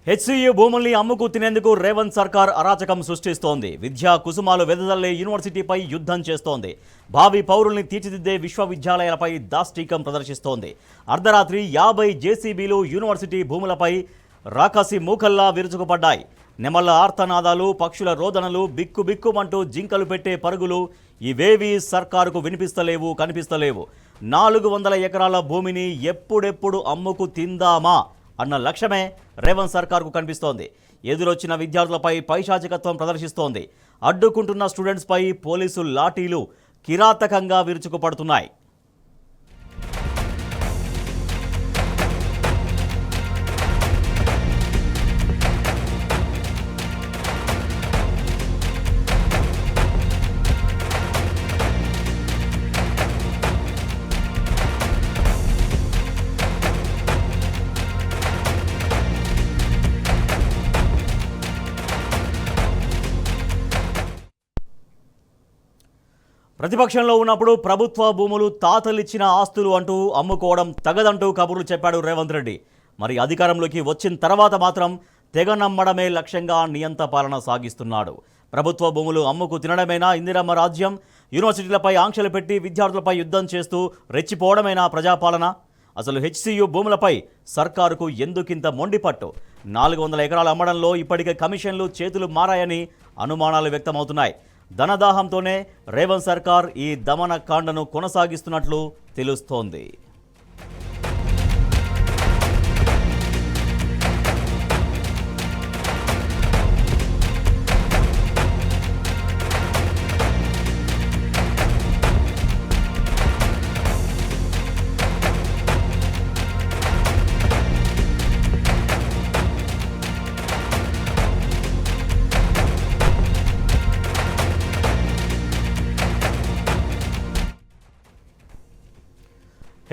HCU భూముల్ని అమ్ముకు తినేందుకు రేవంత్ సర్కార్ అరాచకం సృష్టిస్తోంది. విద్యా కుసుమాలు వెదజల్లే యూనివర్సిటీపై యుద్ధం చేస్తోంది. భావి పౌరుల్ని తీర్చిదిద్దే విశ్వవిద్యాలయాలపై దాష్టీకం ప్రదర్శిస్తోంది. అర్ధరాత్రి 50 జేసీబీలు యూనివర్సిటీ భూములపై రాకాసి మూకల్లా విరుచుకుపడ్డాయి. నెమళ్ల ఆర్తనాదాలు, పక్షుల రోదనలు, బిక్కుబిక్కుమంటూ జింకలు పెట్టే పరుగులు ఇవేవీ సర్కారుకు వినిపిస్తలేవు, కనిపిస్తలేవు. 400 ఎకరాల భూమిని ఎప్పుడెప్పుడు అమ్ముకు తిందామా అన్న లక్ష్యమే రేవంత్ సర్కార్కు కనిపిస్తోంది. ఎదురొచ్చిన విద్యార్థులపై పైశాచికత్వం ప్రదర్శిస్తోంది. అడ్డుకుంటున్న స్టూడెంట్స్పై పోలీసు లాఠీలు కిరాతకంగా విరుచుకుపడుతున్నాయి. ప్రతిపక్షంలో ఉన్నప్పుడు ప్రభుత్వ భూములు తాతలిచ్చిన ఆస్తులు అంటూ అమ్ముకోవడం తగదంటూ కబుర్లు చెప్పాడు రేవంత్ రెడ్డి. మరి అధికారంలోకి వచ్చిన తర్వాత మాత్రం తెగ నమ్మడమే లక్ష్యంగా నియంత పాలన సాగిస్తున్నాడు. ప్రభుత్వ భూములు అమ్ముకు తినడమేనా ఇందిరమ్మ రాజ్యం? యూనివర్సిటీలపై ఆంక్షలు పెట్టి విద్యార్థులపై యుద్ధం చేస్తూ రెచ్చిపోవడమేనా ప్రజాపాలన? అసలు హెచ్సియు భూములపై సర్కారుకు ఎందుకింత మొండిపట్టు? 400 ఎకరాలు అమ్మడంలో ఇప్పటికే కమిషన్లు చేతులు మారాయని అనుమానాలు వ్యక్తమవుతున్నాయి. ధనదాహంతోనే రేవంత్ సర్కార్ ఈ దమన కాండను కొనసాగిస్తున్నట్లు తెలుస్తోంది.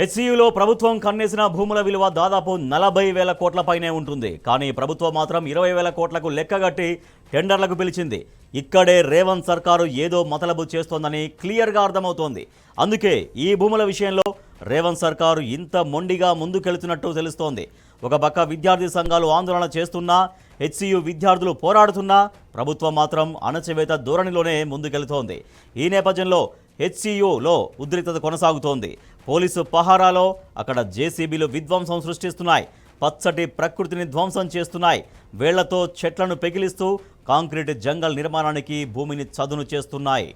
హెచ్సియులో ప్రభుత్వం కన్నేసిన భూముల విలువ దాదాపు 40,000 కోట్లపైనే ఉంటుంది. కానీ ప్రభుత్వం మాత్రం 20,000 కోట్లకు లెక్కగట్టి టెండర్లకు పిలిచింది. ఇక్కడే రేవంత్ సర్కారు ఏదో మతలబు చేస్తోందని క్లియర్గా అర్థమవుతోంది. అందుకే ఈ భూముల విషయంలో రేవంత్ సర్కారు ఇంత మొండిగా ముందుకెళ్తున్నట్టు తెలుస్తోంది. ఒక పక్క విద్యార్థి సంఘాలు ఆందోళన చేస్తున్నా, హెచ్సియు విద్యార్థులు పోరాడుతున్నా ప్రభుత్వం మాత్రం అణచివేత ధోరణిలోనే ముందుకెళ్తోంది. ఈ నేపథ్యంలో హెచ్సియులో ఉద్రిక్తత కొనసాగుతోంది. పోలీసు పహారాలో అక్కడ జేసీబీలు విధ్వంసం సృష్టిస్తున్నాయి. పచ్చటి ప్రకృతిని ధ్వంసం చేస్తున్నాయి. వేళ్లతో చెట్లను పెకిలిస్తూ కాంక్రీట్ జంగల్ నిర్మాణానికి భూమిని చదును చేస్తున్నాయి.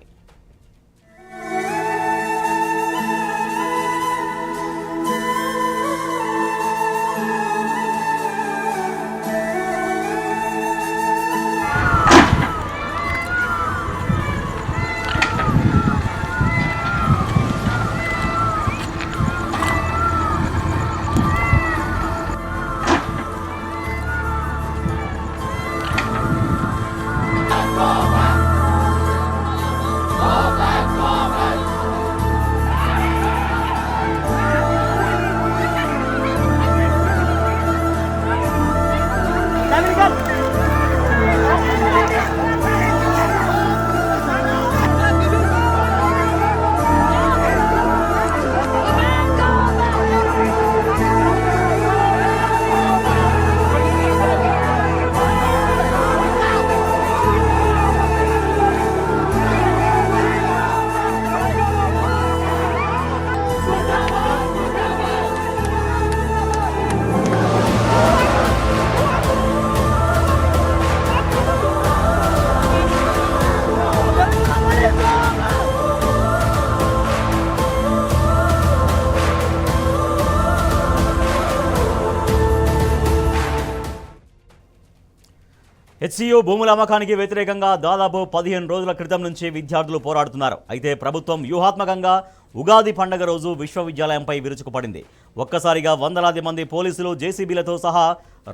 హెచ్సియు భూముల అమ్మకానికి వ్యతిరేకంగా దాదాపు 15 రోజుల క్రితం నుంచి విద్యార్థులు పోరాడుతున్నారు. అయితే ప్రభుత్వం వ్యూహాత్మకంగా ఉగాది పండగ రోజు విశ్వవిద్యాలయంపై విరుచుకుపడింది. ఒక్కసారిగా వందలాది మంది పోలీసులు జేసీబీలతో సహా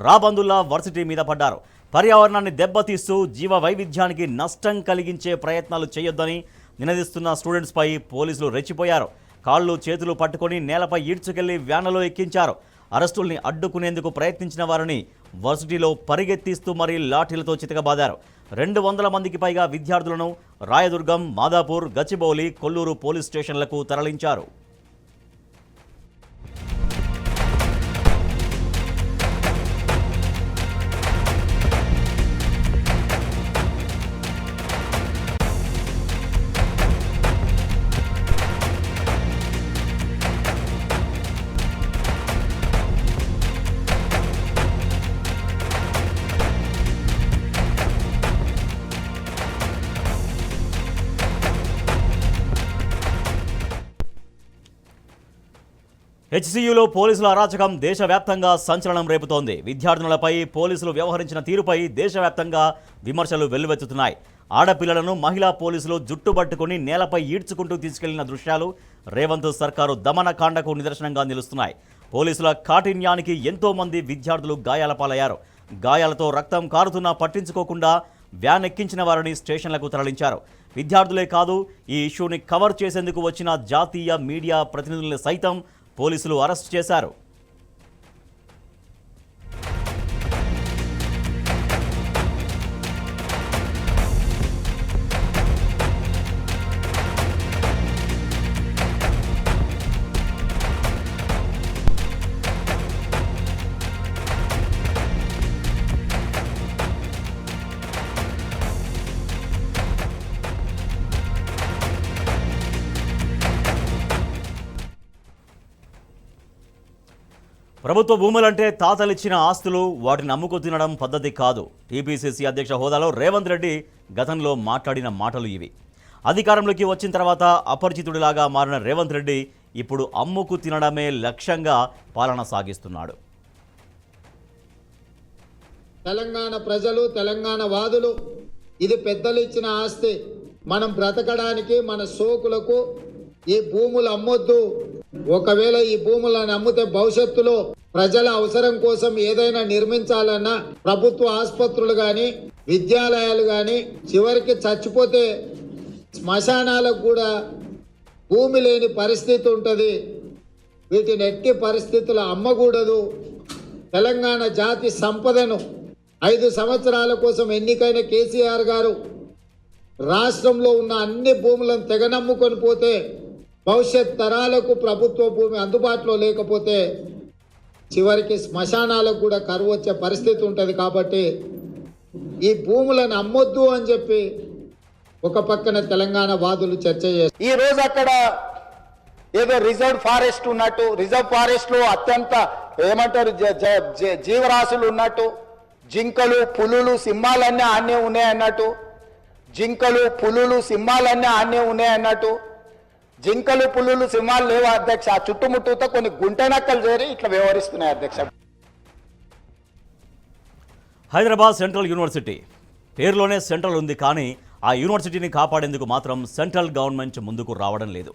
రాబందుల్లా వర్సిటీ మీద పడ్డారు. పర్యావరణాన్ని దెబ్బతీస్తూ జీవ వైవిధ్యానికి నష్టం కలిగించే ప్రయత్నాలు చేయొద్దని నినదిస్తున్న స్టూడెంట్స్పై పోలీసులు రెచ్చిపోయారు. కాళ్ళు చేతులు పట్టుకొని నేలపై ఈడ్చుకెళ్లి వ్యాన్లలో ఎక్కించారు. అరెస్టుల్ని అడ్డుకునేందుకు ప్రయత్నించిన వారిని వర్సిటీలో పరిగెత్తిస్తూ మరీ లాఠీలతో చితకబాదారు. 200 మందికి పైగా విద్యార్థులను రాయదుర్గం, మాదాపూర్, గచ్చిబౌలి, కొల్లూరు పోలీస్ స్టేషన్లకు తరలించారు. హెచ్సియులో పోలీసుల అరాచకం దేశవ్యాప్తంగా సంచలనం రేపుతోంది. విద్యార్థినులపై పోలీసులు వ్యవహరించిన తీరుపై దేశవ్యాప్తంగా విమర్శలు వెల్లువెత్తుతున్నాయి. ఆడపిల్లలను మహిళా పోలీసులు జుట్టుబట్టుకుని నేలపై ఈడ్చుకుంటూ తీసుకెళ్లిన దృశ్యాలు రేవంత్ సర్కారు దమనకాండకు నిదర్శనంగా నిలుస్తున్నాయి. పోలీసుల కాఠిన్యానికి ఎంతో మంది విద్యార్థులు గాయాల పాలయ్యారు. గాయాలతో రక్తం కారుతున్నా పట్టించుకోకుండా వ్యాన్ ఎక్కించిన వారిని స్టేషన్లకు తరలించారు. విద్యార్థులే కాదు, ఈ ఇష్యూని కవర్ చేసేందుకు వచ్చిన జాతీయ మీడియా ప్రతినిధులను సైతం పోలీసులు అరెస్ట్ చేశారు. ప్రభుత్వ భూములంటే తాతలిచ్చిన ఆస్తులు, వాటిని అమ్ముకు తినడం పద్ధతి కాదు. టీపీసీసీ అధ్యక్ష హోదాలో రేవంత్ రెడ్డి గతంలో మాట్లాడిన మాటలు ఇవి. అధికారంలోకి వచ్చిన తర్వాత అపరిచితుడిలాగా మారిన రేవంత్ రెడ్డి ఇప్పుడు అమ్ముకు తినడమే లక్ష్యంగా పాలన సాగిస్తున్నాడు. తెలంగాణ ప్రజలు, తెలంగాణ వాదులు, ఇది పెద్దలు ఇచ్చిన ఆస్తి. మనం బ్రతకడానికి, మన సోకులకు ఈ భూములు అమ్మొద్దు. ఒకవేళ ఈ భూములను అమ్మితే భవిష్యత్తులో ప్రజల అవసరం కోసం ఏదైనా నిర్మించాలన్నా ప్రభుత్వ ఆసుపత్రులు కానీ, విద్యాలయాలు కానీ, చివరికి చచ్చిపోతే శ్మశానాలకు కూడా భూమి లేని పరిస్థితి ఉంటుంది. వీటిని ఎట్టి పరిస్థితులు అమ్మకూడదు. తెలంగాణ జాతి సంపదను 5 సంవత్సరాల కోసం ఎన్నికైన కేసీఆర్ గారు రాష్ట్రంలో ఉన్న అన్ని భూములను తెగనమ్ముకొని పోతే భవిష్యత్ తరాలకు ప్రభుత్వ భూమి అందుబాటులో లేకపోతే చివరికి శ్మశానాలకు కూడా కరువు వచ్చే పరిస్థితి ఉంటుంది. కాబట్టి ఈ భూములను అమ్మొద్దు అని చెప్పి ఒక పక్కన తెలంగాణ వాదులు చర్చ చేస్తారు. ఈ రోజు అక్కడ ఏదో రిజర్వ్ ఫారెస్ట్ ఉన్నట్టు, రిజర్వ్ ఫారెస్ట్ లో అత్యంత ఏమంటారు జీవరాశులు ఉన్నట్టు, జింకలు, పులులు, సింహాలన్నీ ఆన్నే ఉన్నాయి అన్నట్టు, జింకలు, పులులు, సింహాలన్నీ ఆన్నే ఉన్నాయి అన్నట్టు. జింకలు, పులులు, సింహాలు లేవు అధ్యక్ష. ఆ చుట్టుముట్టుతో కొన్ని గుంటనక్కలు చేరి ఇట్లా వ్యవహరిస్తున్నాయి అధ్యక్ష. హైదరాబాద్ సెంట్రల్ యూనివర్సిటీ పేరులోనే సెంట్రల్ ఉంది, కానీ ఆ యూనివర్సిటీని కాపాడేందుకు మాత్రం సెంట్రల్ గవర్నమెంట్ ముందుకు రావడం లేదు.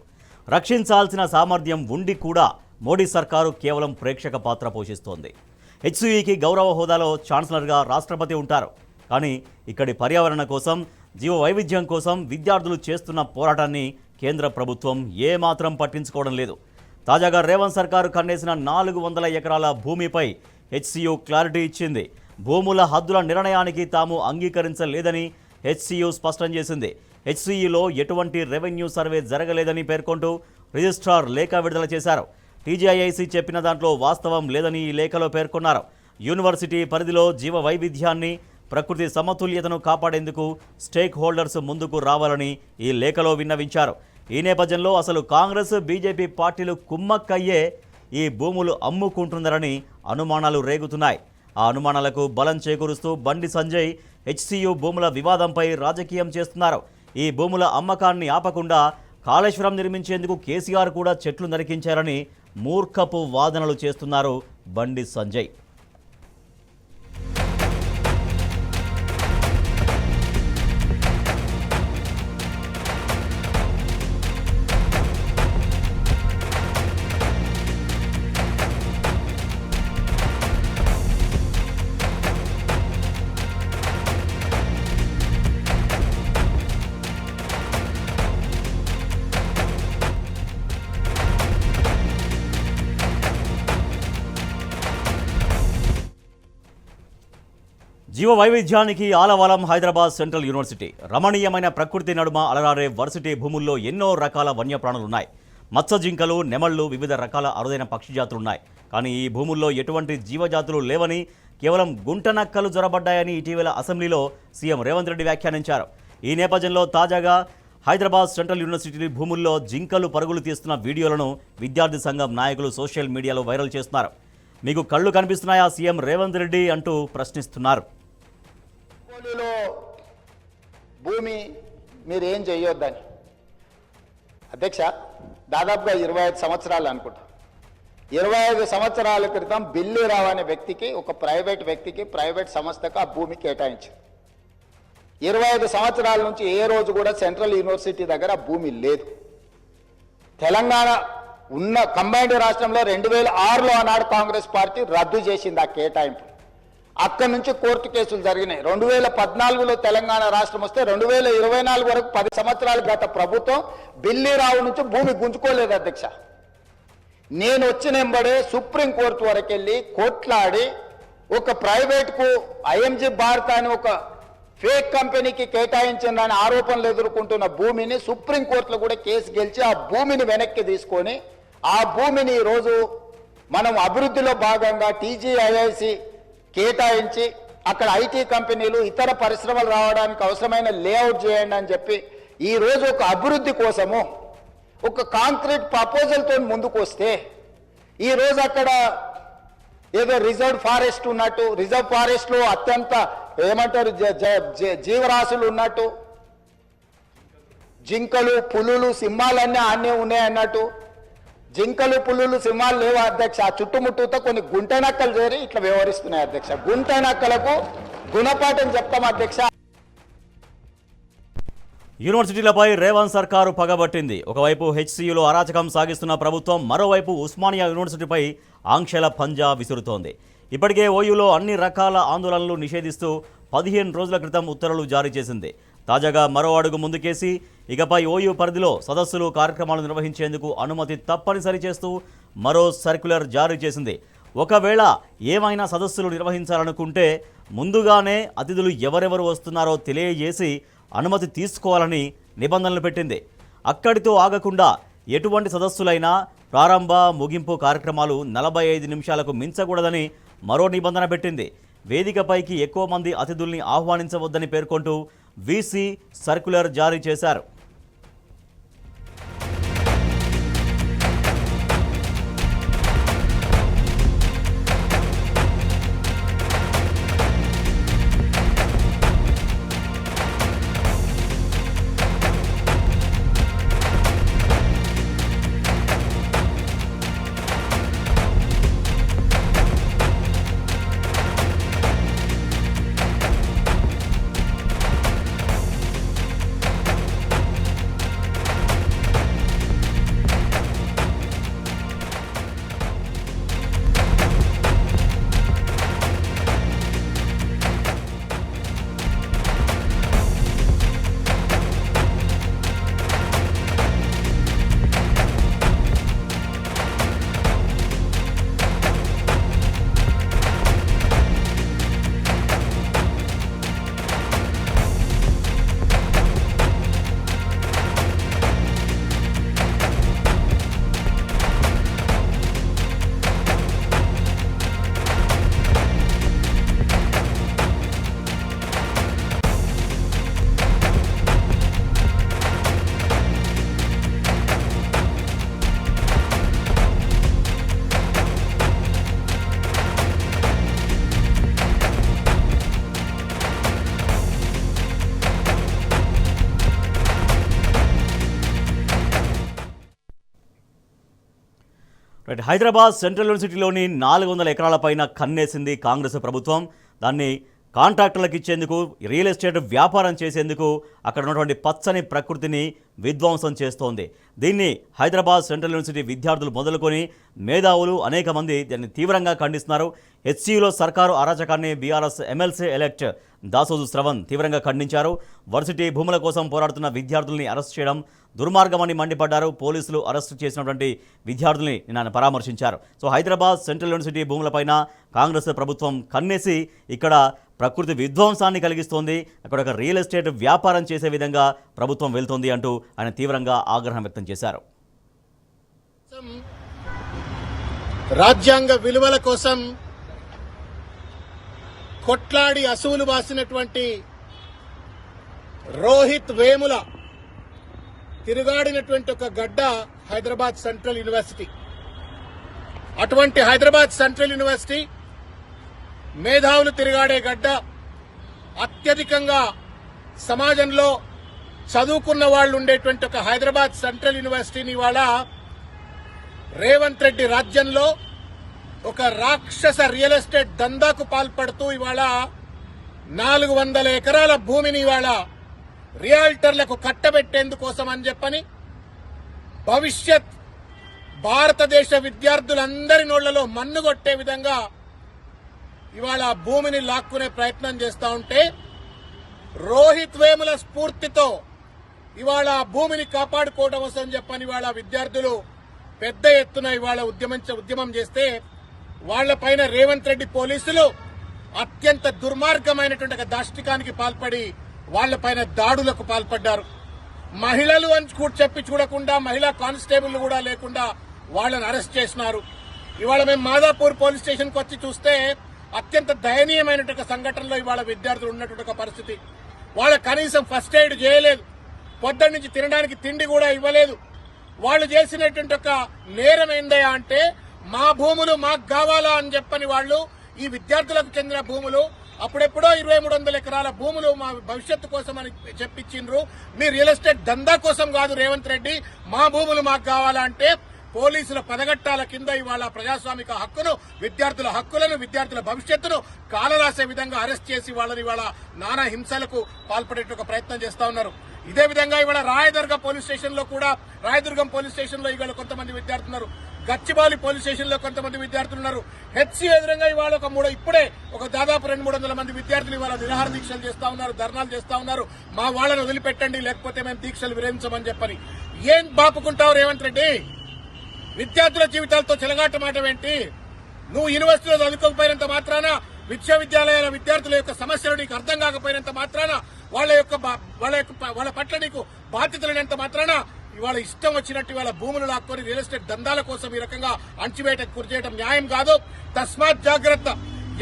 రక్షించాల్సిన సామర్థ్యం ఉండి కూడా మోడీ సర్కారు కేవలం ప్రేక్షక పాత్ర పోషిస్తోంది. హెచ్సియుకి గౌరవ హోదాలో ఛాన్సలర్గా రాష్ట్రపతి ఉంటారు, కానీ ఇక్కడి పర్యావరణ కోసం, జీవ వైవిధ్యం కోసం విద్యార్థులు చేస్తున్న పోరాటాన్ని కేంద్ర ప్రభుత్వం ఏమాత్రం పట్టించుకోవడం లేదు. తాజాగా రేవంత్ సర్కారు కన్నేసిన 400 ఎకరాల భూమిపై హెచ్సియు క్లారిటీ ఇచ్చింది. భూముల హద్దుల నిర్ణయానికి తాము అంగీకరించలేదని హెచ్సియు స్పష్టం చేసింది. హెచ్సియులో ఎటువంటి రెవెన్యూ సర్వే జరగలేదని పేర్కొంటూ రిజిస్ట్రార్ లేఖ విడుదల చేశారు. టీజీఐఐసి చెప్పిన దాంట్లో వాస్తవం లేదని ఈ లేఖలో పేర్కొన్నారు. యూనివర్సిటీ పరిధిలో జీవ వైవిధ్యాన్ని, ప్రకృతి సమతుల్యతను కాపాడేందుకు స్టేక్ హోల్డర్స్ ముందుకు రావాలని ఈ లేఖలో విన్నవించారు. ఈ నేపథ్యంలో అసలు కాంగ్రెస్, బీజేపీ పార్టీలు కుమ్మక్కయ్యే ఈ భూములు అమ్ముకుంటున్నారని అనుమానాలు రేగుతున్నాయి. ఆ అనుమానాలకు బలం చేకూరుస్తూ బండి సంజయ్ హెచ్సియు భూముల వివాదంపై రాజకీయం చేస్తున్నారు. ఈ భూముల అమ్మకాన్ని ఆపకుండా కాళేశ్వరం నిర్మించేందుకు కేసీఆర్ కూడా చెట్లు నరికించారని మూర్ఖపు వాదనలు చేస్తున్నారు బండి సంజయ్. జీవ వైవిధ్యానికి ఆలవాలం హైదరాబాద్ సెంట్రల్ యూనివర్సిటీ. రమణీయమైన ప్రకృతి నడుమ అలరారే వర్సిటీ భూముల్లో ఎన్నో రకాల వన్యప్రాణులున్నాయి. మత్స్య జింకలు, నెమళ్లు, వివిధ రకాల అరుదైన పక్షి జాతులున్నాయి. కానీ ఈ భూముల్లో ఎటువంటి జీవజాతులు లేవని, కేవలం గుంటనక్కలు జొరబడ్డాయని ఇటీవల అసెంబ్లీలో సీఎం రేవంత్ రెడ్డి వ్యాఖ్యానించారు. ఈ నేపథ్యంలో తాజాగా హైదరాబాద్ సెంట్రల్ యూనివర్సిటీ భూముల్లో జింకలు పరుగులు తీస్తున్న వీడియోలను విద్యార్థి సంఘం నాయకులు సోషల్ మీడియాలో వైరల్ చేస్తున్నారు. మీకు కళ్ళు కనిపిస్తున్నాయా సీఎం రేవంత్ రెడ్డి అంటూ ప్రశ్నిస్తున్నారు. భూమి మీరు ఏం చేయొద్దని అధ్యక్ష, దాదాపుగా 25 సంవత్సరాలు అనుకుంటా 25 సంవత్సరాల క్రితం బిల్లీరావు అనే వ్యక్తికి, ఒక ప్రైవేట్ వ్యక్తికి, ప్రైవేట్ సంస్థకు ఆ భూమి కేటాయించారు. 25 సంవత్సరాల నుంచి ఏ రోజు కూడా సెంట్రల్ యూనివర్సిటీ దగ్గర ఆ భూమి లేదు. తెలంగాణ ఉన్న కంబైన్డ్ రాష్ట్రంలో 2006లో ఆనాడు కాంగ్రెస్ పార్టీ రద్దు చేసింది ఆ కేటాయింపు. అక్కడి నుంచి కోర్టు కేసులు జరిగినాయి. 2014లో తెలంగాణ రాష్ట్రం వస్తే 2024 వరకు 10 సంవత్సరాలు గత ప్రభుత్వం బిల్లీరావు నుంచి భూమి గుంజుకోలేదు అధ్యక్ష. నేను వచ్చిన వెంబడే సుప్రీంకోర్టు వరకు వెళ్ళి కొట్లాడి ఒక ప్రైవేట్కు ఐఎంజీ భారత్ అని ఒక ఫేక్ కంపెనీకి కేటాయించిందని ఆరోపణలు ఎదుర్కొంటున్న భూమిని సుప్రీంకోర్టులో కూడా కేసు గెలిచి ఆ భూమిని వెనక్కి తీసుకొని ఆ భూమిని ఈరోజు మనం అభివృద్ధిలో భాగంగా టీజీఐఐసి కేటాయించి అక్కడ ఐటీ కంపెనీలు ఇతర పరిశ్రమలు రావడానికి అవసరమైన లేఅవుట్ చేయండి అని చెప్పి ఈరోజు ఒక అభివృద్ధి కోసము ఒక కాంక్రీట్ ప్రపోజల్తో ముందుకు వస్తే ఈరోజు అక్కడ ఏదో రిజర్వ్ ఫారెస్ట్ ఉన్నట్టు, రిజర్వ్ ఫారెస్ట్లో అత్యంత ఏమంటారు జీవరాశులు ఉన్నట్టు, జింకలు, పులులు, సింహాలన్నీ ఆనే ఉన్నాయి అన్నట్టు. జింకలు, పులులు, సింహాలు లేవు అధ్యక్ష. ఆ చుట్టుముట్టుతో కొన్ని గుంటనక్కలు చేరి ఇట్లా వ్యవహరిస్తున్నాయి అధ్యక్ష. గుంటనక్కలకు గుణపాఠం చెప్తాం అధ్యక్ష. యూనివర్సిటీలపై రేవంత్ సర్కారు పగబట్టింది. ఒకవైపు హెచ్సియులో అరాచకం సాగిస్తున్న ప్రభుత్వం, మరోవైపు ఉస్మానియా యూనివర్సిటీపై ఆంక్షల పంజా విసురుతోంది. ఇప్పటికే ఓయూలో అన్ని రకాల ఆందోళనలు నిషేధిస్తూ 15 రోజుల క్రితం ఉత్తర్వులు జారీ చేసింది. తాజాగా మరో అడుగు ముందుకేసి ఇకపై ఓయూ పరిధిలో సదస్సులు, కార్యక్రమాలు నిర్వహించేందుకు అనుమతి తప్పనిసరి చేస్తూ మరో సర్క్యులర్ జారీ చేసింది. ఒకవేళ ఏమైనా సదస్సులు నిర్వహించాలనుకుంటే ముందుగానే అతిథులు ఎవరెవరు వస్తున్నారో తెలియజేసి అనుమతి తీసుకోవాలని నిబంధనలు పెట్టింది. అక్కడితో ఆగకుండా ఎటువంటి సదస్సులైనా ప్రారంభ, ముగింపు కార్యక్రమాలు 45 నిమిషాలకు మించకూడదని మరో నిబంధన పెట్టింది. వేదికపైకి ఎక్కువ మంది అతిథుల్ని ఆహ్వానించవద్దని పేర్కొంటూ వీసీ సర్క్యులర్ జారీ చేశారు. హైదరాబాద్ సెంట్రల్ యూనివర్సిటీలోని 400 ఎకరాల పైన కన్నేసింది కాంగ్రెస్ ప్రభుత్వం. దాన్ని కాంట్రాక్టర్లకు ఇచ్చేందుకు, రియల్ ఎస్టేట్ వ్యాపారం చేసేందుకు అక్కడ ఉన్నటువంటి పచ్చని ప్రకృతిని విధ్వంసం చేస్తోంది. దీన్ని హైదరాబాద్ సెంట్రల్ యూనివర్సిటీ విద్యార్థులు మొదలుకొని మేధావులు అనేక మంది దీన్ని తీవ్రంగా ఖండిస్తున్నారు. హెచ్సియులో సర్కారు అరాచకాన్ని బీఆర్ఎస్ ఎమ్మెల్సీ ఎలెక్ట్ దాసోజు శ్రవణ్ తీవ్రంగా ఖండించారు. వర్సిటీ భూముల కోసం పోరాడుతున్న విద్యార్థుల్ని అరెస్ట్ చేయడం దుర్మార్గమని మండిపడ్డారు. పోలీసులు అరెస్టు చేసినటువంటి విద్యార్థుల్ని నిన్న పరామర్శించారు. సో హైదరాబాద్ సెంట్రల్ యూనివర్సిటీ భూములపైన కాంగ్రెస్ ప్రభుత్వం కన్నేసి ఇక్కడ ప్రకృతి విధ్వంసాన్ని కలిగిస్తోంది, అక్కడ ఒక రియల్ ఎస్టేట్ వ్యాపారం చేసే విధంగా ప్రభుత్వం వెళ్తోంది అంటూ ఆయన తీవ్రంగా ఆగ్రహం వ్యక్తం చేశారు. రాజ్యాంగ విలువల కోసం కొట్లాడి అసూలు బాసినటువంటి రోహిత్ వేముల తిరుగాడినటువంటి ఒక గడ్డ హైదరాబాద్ సెంట్రల్ యూనివర్సిటీ. అటువంటి హైదరాబాద్ సెంట్రల్ యూనివర్సిటీ మేధావులు తిరుగాడే గడ్డ. అత్యధికంగా సమాజంలో చదువుకున్న వాళ్ళు ఉండేటువంటి ఒక హైదరాబాద్ సెంట్రల్ యూనివర్సిటీని ఇవాళ రేవంత్ రెడ్డి రాజ్యంలో ఒక రాక్షస రియల్ ఎస్టేట్ దందాకు పాల్పడుతూ ఇవాళ 400 ఎకరాల భూమిని ఇవాళ రియాల్టర్లకు కట్టబెట్టేందుకోసం అని చెప్పని భవిష్యత్ భారతదేశ విద్యార్థులందరి నోళ్లలో మన్ను కొట్టే విధంగా ఇవాళ ఆ భూమిని లాక్కునే ప్రయత్నం చేస్తా ఉంటే రోహిత్ వేముల స్ఫూర్తితో ఇవాళ ఆ భూమిని కాపాడుకోవడం కోసం చెప్పని ఇవాళ విద్యార్థులు పెద్ద ఎత్తున ఇవాళ ఉద్యమం చేస్తే వాళ్లపైన రేవంత్ రెడ్డి పోలీసులు అత్యంత దుర్మార్గమైనటువంటి ఒక దాష్టికానికి పాల్పడి వాళ్లపైన దాడులకు పాల్పడ్డారు. మహిళలు అని కూడా చెప్పి చూడకుండా మహిళా కానిస్టేబుల్ కూడా లేకుండా వాళ్లను అరెస్ట్ చేసినారు. ఇవాళ మేము మాదాపూర్ పోలీస్ స్టేషన్ కు వచ్చి చూస్తే అత్యంత దయనీయమైనటువంటి సంఘటనలో ఇవాళ విద్యార్థులు ఉన్నటువంటి ఒక పరిస్థితి. వాళ్ళ కనీసం ఫస్ట్ ఎయిడ్ చేయలేదు, పొద్దున్న నుంచి తినడానికి తిండి కూడా ఇవ్వలేదు. వాళ్ళు చేసినటువంటి ఒక నేరం ఏందయ్యా అంటే మా భూములు మాకు కావాలా అని చెప్పని వాళ్ళు ఈ విద్యార్థులకు చెందిన భూములు అప్పుడెప్పుడో 2300 ఎకరాల భూములు మా భవిష్యత్తు కోసం అని చెప్పించిండ్రు. మీ రియల్ ఎస్టేట్ దందా కోసం కాదు రేవంత్ రెడ్డి, మా భూములు మాకు కావాలా అంటే పోలీసుల పదగట్టాల కింద ఇవాళ ప్రజాస్వామిక హక్కును, విద్యార్థుల హక్కులను, విద్యార్థుల భవిష్యత్తును కాలరాసే విధంగా అరెస్ట్ చేసి వాళ్ళని ఇవాళ నానా హింసలకు పాల్పడే ప్రయత్నం చేస్తా ఉన్నారు. ఇదే విధంగా ఇవాళ రాయదుర్గం పోలీస్ స్టేషన్ లో ఇవాళ కొంతమంది విద్యార్థులు ఉన్నారు. గచ్చిబౌలి పోలీస్ స్టేషన్ లో కొంతమంది విద్యార్థులు ఉన్నారు. హెచ్సి ఎదురుగా ఇవాళ ఇప్పుడే దాదాపు 200-300 మంది విద్యార్థులు ఇవాళ నిరాహార దీక్షలు చేస్తా ఉన్నారు, ధర్నాలు చేస్తా ఉన్నారు. మా వాళ్ళని వదిలిపెట్టండి, లేకపోతే మేము దీక్షలు విరమించమని చెప్పని. ఏం బాపుకుంటావు రేవంత్ రెడ్డి? విద్యార్థుల జీవితాలతో చెలగాటమాటమేంటి? నువ్వు యూనివర్సిటీలో చదువుకోకపోయినంత మాత్రాన, విశ్వవిద్యాలయాల విద్యార్థుల యొక్క సమస్యలు నీకు అర్థం కాకపోయినంత మాత్రాన, వాళ్ళ పట్ల నీకు బాధ్యతలు లేనంత మాత్రాన ఇవాళ ఇష్టం వచ్చినట్టు ఇవాళ భూములు లాక్కొని రియల్ ఎస్టేట్ దందాల కోసం ఈ రకంగా అణచివేటకు గురి చేయడం న్యాయం కాదు. తస్మాత్ జాగ్రత్త.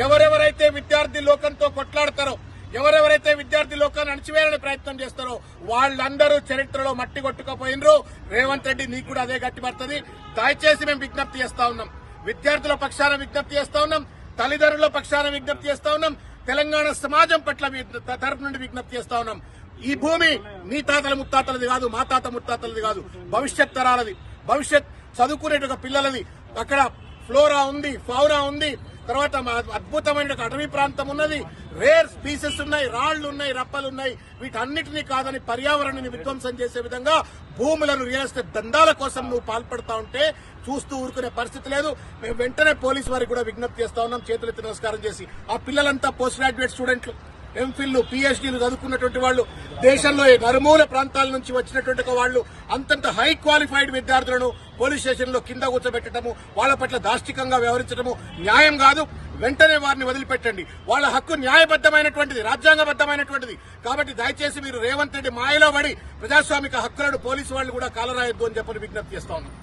ఎవరెవరైతే విద్యార్థి లోకంతో కొట్లాడతారో, ఎవరెవరైతే విద్యార్థి లోకాన్ని అణచివేయాలని ప్రయత్నం చేస్తారో వాళ్ళందరూ చరిత్రలో మట్టి కొట్టుకుపోయినరు. రేవంత్ రెడ్డి నీకు కూడా అదే గట్టిపడుతుంది. దయచేసి మేము విజ్ఞప్తి చేస్తా ఉన్నాం, విద్యార్థుల పక్షాన విజ్ఞప్తి చేస్తా ఉన్నాం, తల్లిదండ్రుల పక్షాన విజ్ఞప్తి చేస్తా ఉన్నాం, తెలంగాణ సమాజం పట్ల తరపు నుండి విజ్ఞప్తి చేస్తా ఉన్నాం. ఈ భూమి మీ తాతల ముత్తాతలది కాదు, మా తాత ముత్తాతలది కాదు, భవిష్యత్ తరాలది, భవిష్యత్ చదువుకునే పిల్లలది. అక్కడ ఫ్లోరా ఉంది, ఫౌనా ఉంది, తర్వాత అద్భుతమైన అటవీ ప్రాంతం ఉన్నది, రేర్ స్పీసెస్ ఉన్నాయి, రాళ్లు ఉన్నాయి, రప్పలున్నాయి. వీటన్నిటినీ కాదని పర్యావరణాన్ని విధ్వంసం చేసే విధంగా భూములను రియల్ ఎస్టేట్ దందాల కోసం నువ్వు పాల్పడతా ఉంటే చూస్తూ ఊరుకునే పరిస్థితి లేదు. మేము వెంటనే పోలీసు వారికి కూడా విజ్ఞప్తి చేస్తా ఉన్నాం, చేతులెత్తి నమస్కారం చేసి. ఆ పిల్లలంతా పోస్ట్ గ్రాడ్యుయేట్ స్టూడెంట్లు, ఎంఫిల్, పిహెచ్డీలు చదువుకున్నటువంటి వాళ్ళు, దేశంలో నలుమూల ప్రాంతాల నుంచి వచ్చినటువంటి వాళ్ళు, అంతంత హై క్వాలిఫైడ్ విద్యార్థులను పోలీస్ స్టేషన్ లో కింద కూర్చోబెట్టడము, వాళ్ళ పట్ల దాష్టికంగా వ్యవహరించడము న్యాయం కాదు. వెంటనే వారిని వదిలిపెట్టండి. వాళ్ళ హక్కు న్యాయబద్దమైనటువంటిది, రాజ్యాంగబద్దమైనటువంటిది. కాబట్టి దయచేసి మీరు రేవంత్ రెడ్డి మాయలో పడి ప్రజాస్వామిక హక్కులను పోలీసు వాళ్ళు కూడా కాలరాయొద్దు అని చెప్పని విజ్ఞప్తి చేస్తా ఉన్నాం.